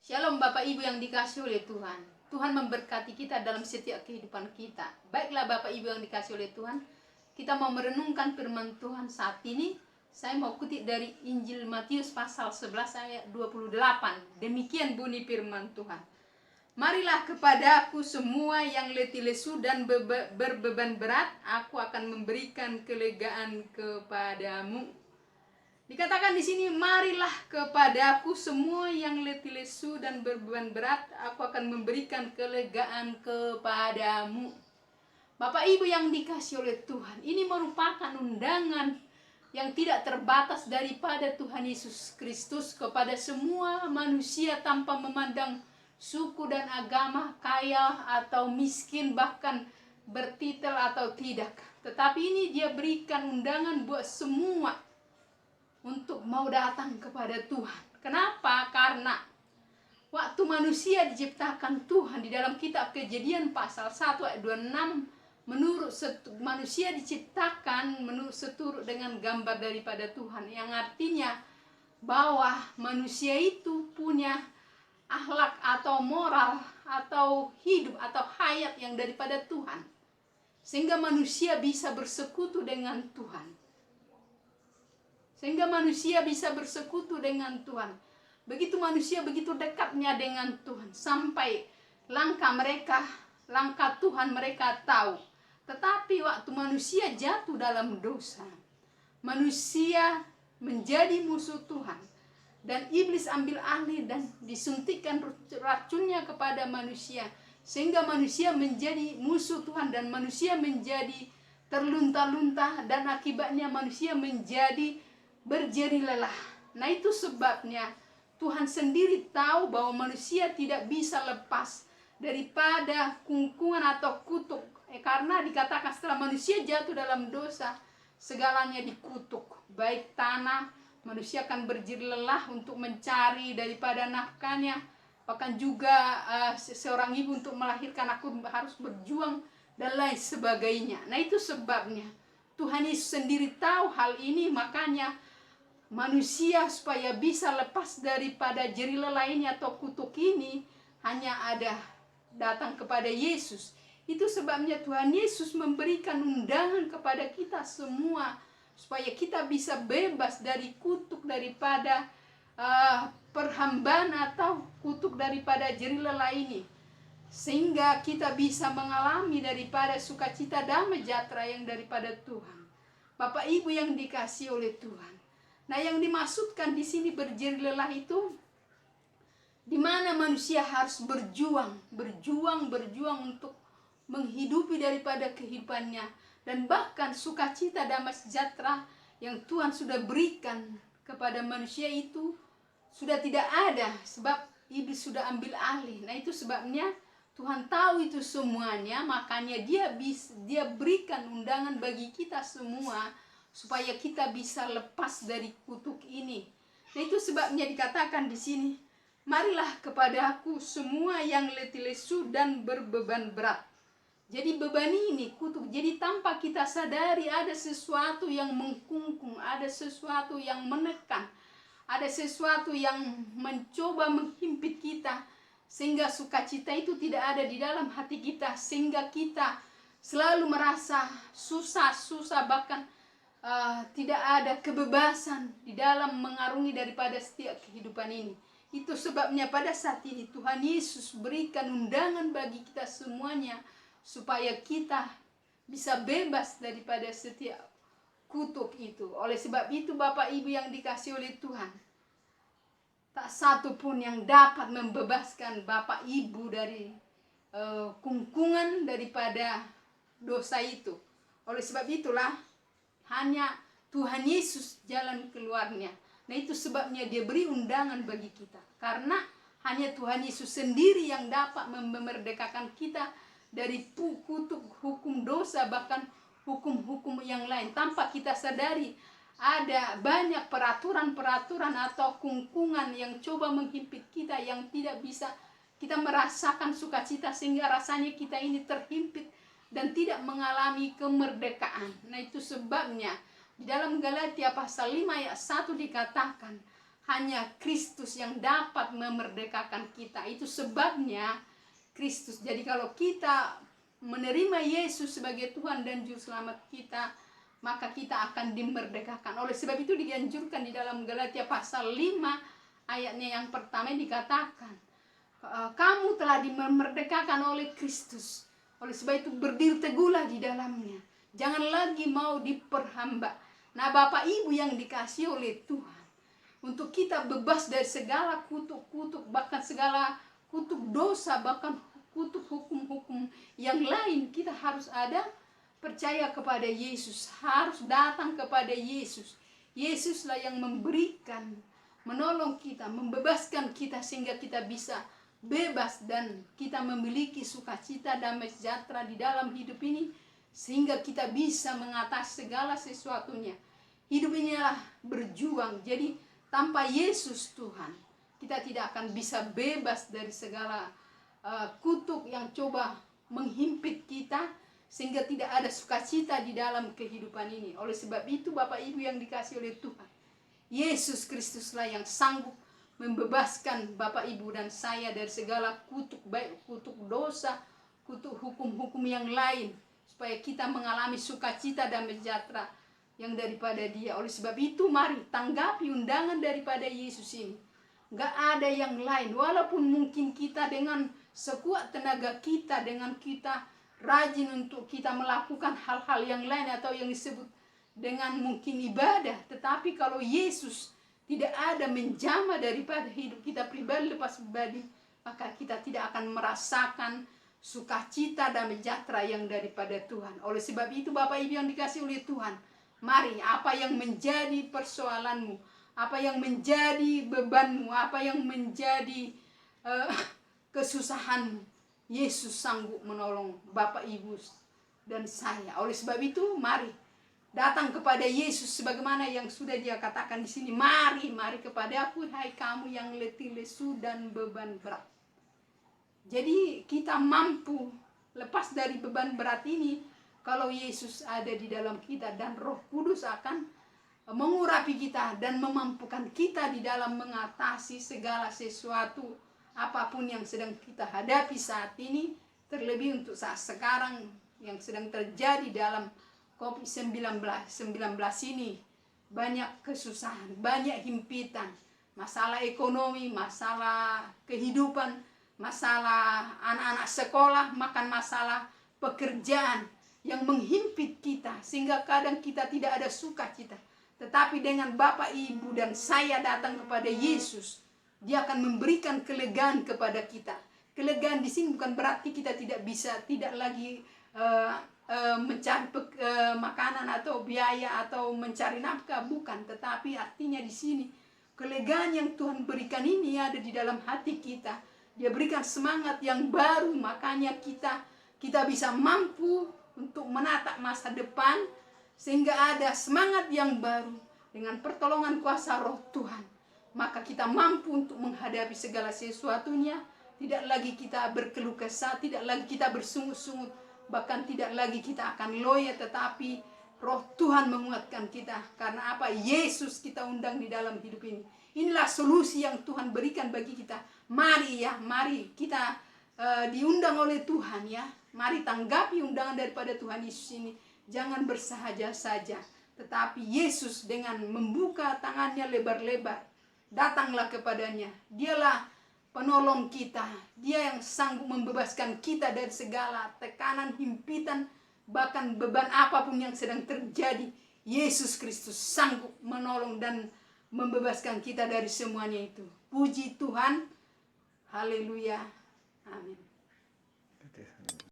Shalom Bapak Ibu yang dikasihi oleh Tuhan. Tuhan memberkati kita dalam setiap kehidupan kita. Baiklah Bapak Ibu yang dikasihi oleh Tuhan, kita mau merenungkan firman Tuhan saat ini. Saya mau kutip dari Injil Matius pasal 11 ayat 28. Demikian bunyi firman Tuhan. Marilah kepadaku semua yang letih lesu dan berbeban berat, aku akan memberikan kelegaan kepadamu. Dikatakan di sini, marilah kepadaku semua yang letih lesu dan berbeban berat, aku akan memberikan kelegaan kepadamu. Bapak Ibu yang dikasihi oleh Tuhan, ini merupakan undangan yang tidak terbatas daripada Tuhan Yesus Kristus kepada semua manusia tanpa memandang suku dan agama, kaya atau miskin, bahkan bertitel atau tidak. Tetapi ini dia berikan undangan buat semua untuk mau datang kepada Tuhan. Kenapa? Karena waktu manusia diciptakan Tuhan di dalam kitab Kejadian pasal 1 ayat 26, menurut manusia diciptakan menurut seturut dengan gambar daripada Tuhan, yang artinya bahwa manusia itu punya akhlak atau moral atau hidup atau hayat yang daripada Tuhan, sehingga manusia bisa bersekutu dengan Tuhan. Sehingga manusia bisa bersekutu dengan Tuhan. Begitu manusia begitu dekatnya dengan Tuhan, sampai langkah Tuhan mereka tahu. Tetapi waktu manusia jatuh dalam dosa, manusia menjadi musuh Tuhan, dan iblis ambil alih dan disuntikkan racunnya kepada manusia, sehingga manusia menjadi musuh Tuhan dan manusia menjadi terlunta-lunta, dan akibatnya manusia menjadi berjeri lelah. Nah, itu sebabnya Tuhan sendiri tahu bahwa manusia tidak bisa lepas daripada kungkungan atau kutuk. Karena dikatakan setelah manusia jatuh dalam dosa, segalanya dikutuk. Baik tanah, manusia akan berjeri lelah untuk mencari daripada nafkahnya. Bahkan juga seorang ibu untuk melahirkan, aku harus berjuang dan lain sebagainya. Nah, itu sebabnya Tuhan Yesus sendiri tahu hal ini, makanya manusia supaya bisa lepas daripada jeri lelah ini atau kutuk ini, hanya ada datang kepada Yesus. Itu sebabnya Tuhan Yesus memberikan undangan kepada kita semua supaya kita bisa bebas dari kutuk daripada perhambaan atau kutuk daripada jeri lelah ini, sehingga kita bisa mengalami daripada sukacita damai sejahtera yang daripada Tuhan. Bapak Ibu yang dikasihi oleh Tuhan, nah, yang dimaksudkan di sini berjeri lelah itu di mana manusia harus berjuang untuk menghidupi daripada kehidupannya, dan bahkan sukacita damai sejahtera yang Tuhan sudah berikan kepada manusia itu sudah tidak ada, sebab iblis sudah ambil alih. Nah, itu sebabnya Tuhan tahu itu semuanya, makanya dia berikan undangan bagi kita semua supaya kita bisa lepas dari kutuk ini. Nah, itu sebabnya dikatakan di sini, marilah kepadaku semua yang letih lesu dan berbeban berat. Jadi beban ini kutuk. Jadi tanpa kita sadari ada sesuatu yang mengkungkung, ada sesuatu yang menekan, ada sesuatu yang mencoba menghimpit kita, sehingga sukacita itu tidak ada di dalam hati kita, sehingga kita selalu merasa susah, bahkan tidak ada kebebasan di dalam mengarungi daripada setiap kehidupan ini. Itu sebabnya pada saat ini Tuhan Yesus berikan undangan bagi kita semuanya supaya kita bisa bebas daripada setiap kutuk itu. Oleh sebab itu Bapak Ibu yang dikasihi oleh Tuhan, tak satu pun yang dapat membebaskan Bapak Ibu dari kungkungan daripada dosa itu. Oleh sebab itulah hanya Tuhan Yesus jalan keluarnya. Nah, itu sebabnya dia beri undangan bagi kita, karena hanya Tuhan Yesus sendiri yang dapat memerdekakan kita dari kutuk hukum dosa, bahkan hukum-hukum yang lain. Tanpa kita sadari ada banyak peraturan-peraturan atau kungkungan yang coba menghimpit kita, yang tidak bisa kita merasakan sukacita, sehingga rasanya kita ini terhimpit dan tidak mengalami kemerdekaan. Nah, itu sebabnya di dalam Galatia pasal 5 ayat 1 dikatakan, hanya Kristus yang dapat memerdekakan kita. Itu sebabnya Kristus. Jadi kalau kita menerima Yesus sebagai Tuhan dan Juru Selamat kita, maka kita akan dimerdekakan. Oleh sebab itu dianjurkan di dalam Galatia pasal 5 ayatnya yang pertama dikatakan, kamu telah dimerdekakan oleh Kristus. Oleh sebab itu berdiri teguhlah di dalamnya. Jangan lagi mau diperhamba. Nah, Bapak Ibu yang dikasihi oleh Tuhan, untuk kita bebas dari segala kutuk-kutuk, bahkan segala kutuk dosa, bahkan kutuk hukum-hukum yang lain, kita harus ada percaya kepada Yesus, harus datang kepada Yesus. Yesuslah yang memberikan, menolong kita, membebaskan kita sehingga kita bisa bebas dan kita memiliki sukacita, damai sejahtera di dalam hidup ini, sehingga kita bisa mengatasi segala sesuatunya. Hidup inilah berjuang. Jadi tanpa Yesus Tuhan, kita tidak akan bisa bebas dari segala kutuk yang coba menghimpit kita, sehingga tidak ada sukacita di dalam kehidupan ini. Oleh sebab itu Bapak Ibu yang dikasihi oleh Tuhan, Yesus Kristuslah yang sanggup membebaskan Bapak Ibu dan saya dari segala kutuk, baik kutuk dosa, kutuk hukum-hukum yang lain, supaya kita mengalami sukacita dan sejahtera yang daripada Dia. Oleh sebab itu mari tanggapi undangan daripada Yesus ini. Gak ada yang lain. Walaupun mungkin kita dengan sekuat tenaga kita, dengan kita rajin untuk kita melakukan hal-hal yang lain atau yang disebut dengan mungkin ibadah, tetapi kalau Yesus tidak ada menjamah daripada hidup kita pribadi lepas pribadi, maka kita tidak akan merasakan sukacita dan sejahtera yang daripada Tuhan. Oleh sebab itu Bapak Ibu yang dikasihi oleh Tuhan, mari, apa yang menjadi persoalanmu, apa yang menjadi bebanmu, apa yang menjadi kesusahanmu, Yesus sanggup menolong Bapak Ibu dan saya. Oleh sebab itu mari datang kepada Yesus sebagaimana yang sudah Dia katakan di sini. Mari, mari kepadaku hai kamu yang letih lesu dan beban berat. Jadi kita mampu lepas dari beban berat ini kalau Yesus ada di dalam kita, dan Roh Kudus akan mengurapi kita dan memampukan kita di dalam mengatasi segala sesuatu apapun yang sedang kita hadapi saat ini, terlebih untuk saat sekarang yang sedang terjadi dalam COVID-19 ini. Banyak kesusahan, banyak himpitan, masalah ekonomi, masalah kehidupan, masalah anak-anak sekolah, makan masalah pekerjaan yang menghimpit kita, sehingga kadang kita tidak ada sukacita. Tetapi dengan Bapak, Ibu, dan saya datang kepada Yesus, Dia akan memberikan kelegaan kepada kita. Kelegaan di sini bukan berarti kita tidak lagi mencari makanan atau biaya atau mencari nafkah, bukan. Tetapi artinya di sini kelegaan yang Tuhan berikan ini ada di dalam hati kita. Dia berikan semangat yang baru, makanya kita bisa mampu untuk menatap masa depan, sehingga ada semangat yang baru dengan pertolongan kuasa Roh Tuhan. Maka kita mampu untuk menghadapi segala sesuatunya. Tidak lagi kita berkeluh kesah, tidak lagi kita bersungut-sungut, bahkan tidak lagi kita akan loya, tetapi Roh Tuhan menguatkan kita. Karena apa? Yesus kita undang di dalam hidup ini. Inilah solusi yang Tuhan berikan bagi kita. Mari ya, mari kita diundang oleh Tuhan ya. Mari tanggapi undangan daripada Tuhan Yesus ini. Jangan bersahaja saja, tetapi Yesus dengan membuka tangannya lebar-lebar, datanglah kepadanya. Dialah penolong kita. Dia yang sanggup membebaskan kita dari segala tekanan, himpitan, bahkan beban apapun yang sedang terjadi. Yesus Kristus sanggup menolong dan membebaskan kita dari semuanya itu. Puji Tuhan. Haleluya. Amin.